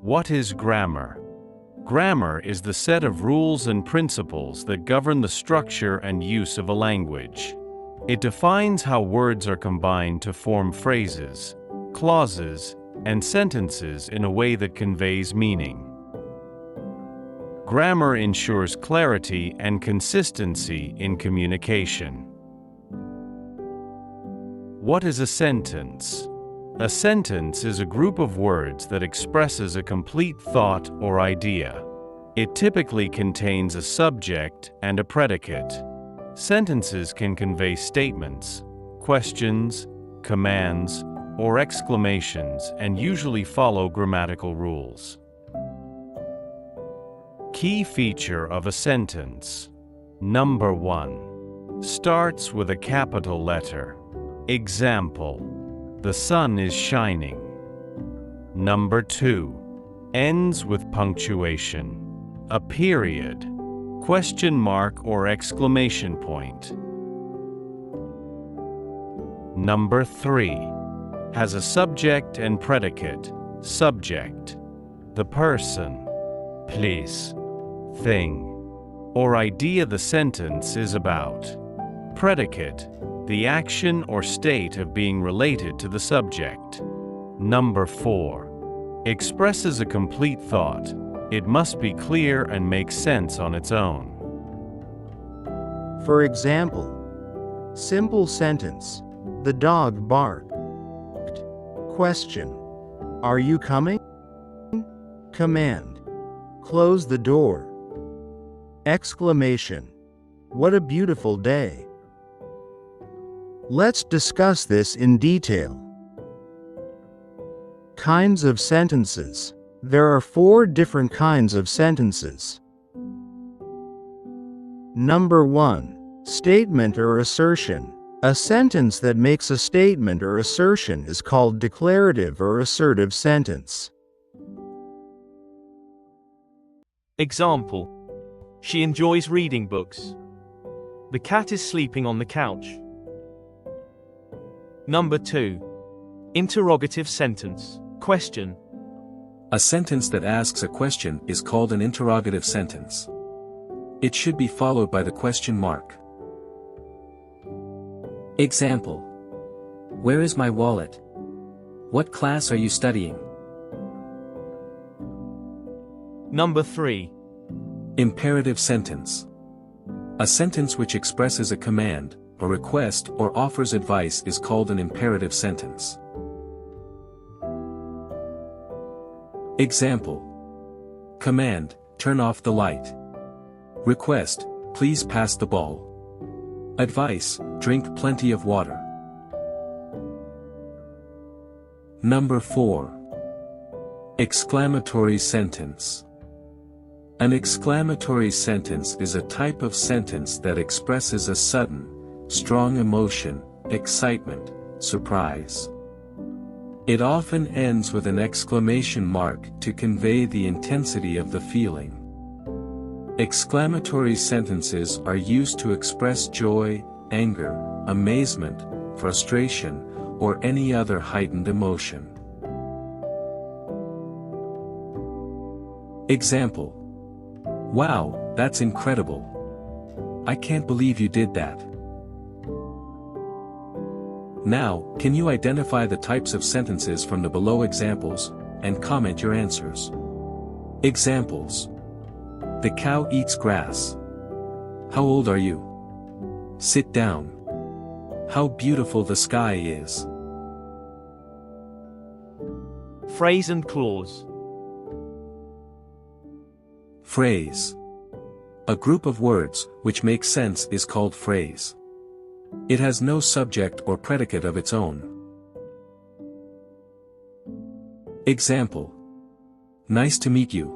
What is grammar? Grammar is the set of rules and principles that govern the structure and use of a language. It defines how words are combined to form phrases, clauses, and sentences in a way that conveys meaning. Grammar ensures clarity and consistency in communication. What is a sentence? A sentence is a group of words that expresses a complete thought or idea. It typically contains a subject and a predicate. Sentences can convey statements, questions, commands, or exclamations and usually follow grammatical rules. Key feature of a sentence. Number 1. Starts with a capital letter. Example: the sun is shining. Number 2. Ends with punctuation. A period, question mark or exclamation point. Number 3. Has a subject and predicate. Subject: the person, place, thing, or idea the sentence is about. Predicate: the action or state of being related to the subject. Number 4. Expresses a complete thought. It must be clear and make sense on its own. For example, simple sentence: the dog barked. Question: are you coming? Command: close the door. Exclamation: what a beautiful day. Let's discuss this in detail. Kinds of sentences. There are 4 different kinds of sentences. Number 1. Statement or assertion. A sentence that makes a statement or assertion is called declarative or assertive sentence. Example: she enjoys reading books. The cat is sleeping on the couch. Number 2. Interrogative sentence. Question: a sentence that asks a question is called an interrogative sentence. It should be followed by the question mark. Example: where is my wallet? What class are you studying? Number 3. Imperative sentence. A sentence which expresses a command, a request, or offers advice is called an imperative sentence. Example: command: turn off the light. Request: please pass the ball. Advice: drink plenty of water. Number 4. Exclamatory sentence. An exclamatory sentence is a type of sentence that expresses a sudden, strong emotion, excitement, surprise. It often ends with an exclamation mark to convey the intensity of the feeling. Exclamatory sentences are used to express joy, anger, amazement, frustration, or any other heightened emotion. Example: wow, that's incredible. I can't believe you did that. Now, can you identify the types of sentences from the below examples, and comment your answers? Examples: the cow eats grass. How old are you? Sit down. How beautiful the sky is. Phrase and clause. Phrase. A group of words which make sense is called phrase. It has no subject or predicate of its own. Example: nice to meet you.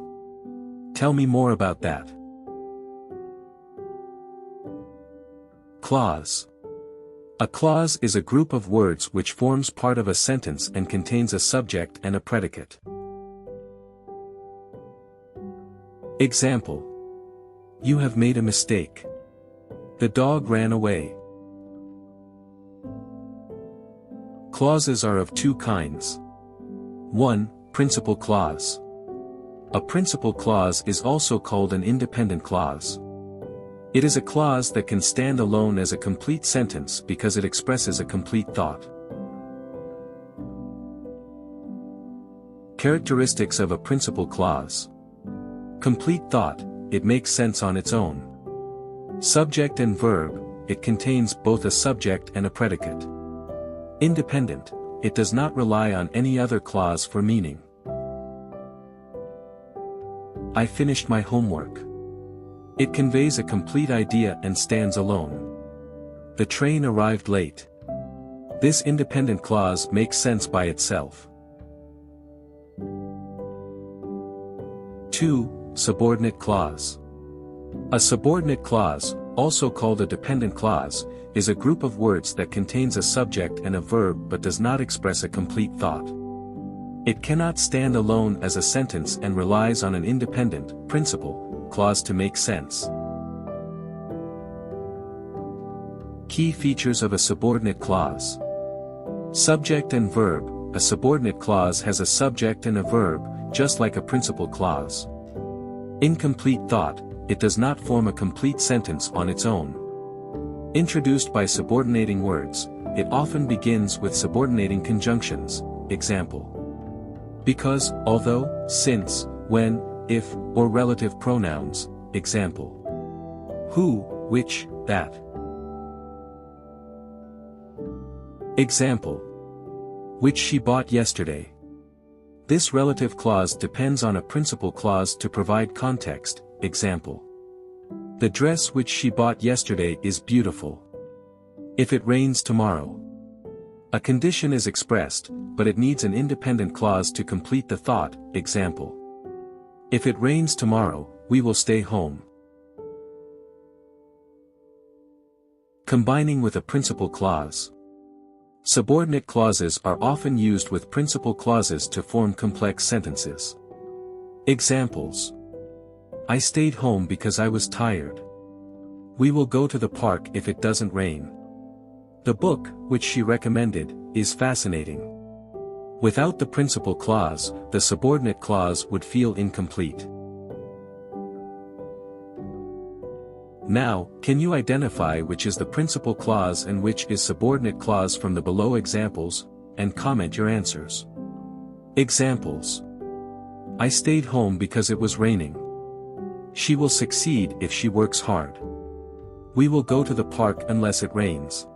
Tell me more about that. Clause. A clause is a group of words which forms part of a sentence and contains a subject and a predicate. Example: you have made a mistake. The dog ran away. Clauses are of 2 kinds. 1. Principal clause. A principal clause is also called an independent clause. It is a clause that can stand alone as a complete sentence because it expresses a complete thought. Characteristics of a principal clause. Complete thought, it makes sense on its own. Subject and verb, it contains both a subject and a predicate. Independent, it does not rely on any other clause for meaning. I finished my homework. It conveys a complete idea and stands alone. The train arrived late. This independent clause makes sense by itself. 2. Subordinate clause. A subordinate clause, also called a dependent clause, is a group of words that contains a subject and a verb but does not express a complete thought. It cannot stand alone as a sentence and relies on an independent, principal, clause to make sense. Key features of a subordinate clause. Subject and verb. A subordinate clause has a subject and a verb, just like a principal clause. Incomplete thought, it does not form a complete sentence on its own. Introduced by subordinating words, it often begins with subordinating conjunctions, example. Because, although, since, when, if, or relative pronouns, example. Who, which, that. Example. Which she bought yesterday. This relative clause depends on a principal clause to provide context, example. The dress which she bought yesterday is beautiful. If it rains tomorrow. A condition is expressed, but it needs an independent clause to complete the thought, example. If it rains tomorrow, we will stay home. Combining with a principal clause. Subordinate clauses are often used with principal clauses to form complex sentences. Examples. I stayed home because I was tired. We will go to the park if it doesn't rain. The book, which she recommended, is fascinating. Without the principal clause, the subordinate clause would feel incomplete. Now, can you identify which is the principal clause and which is subordinate clause from the below examples, and comment your answers. Examples. I stayed home because it was raining. She will succeed if she works hard. We will go to the park unless it rains.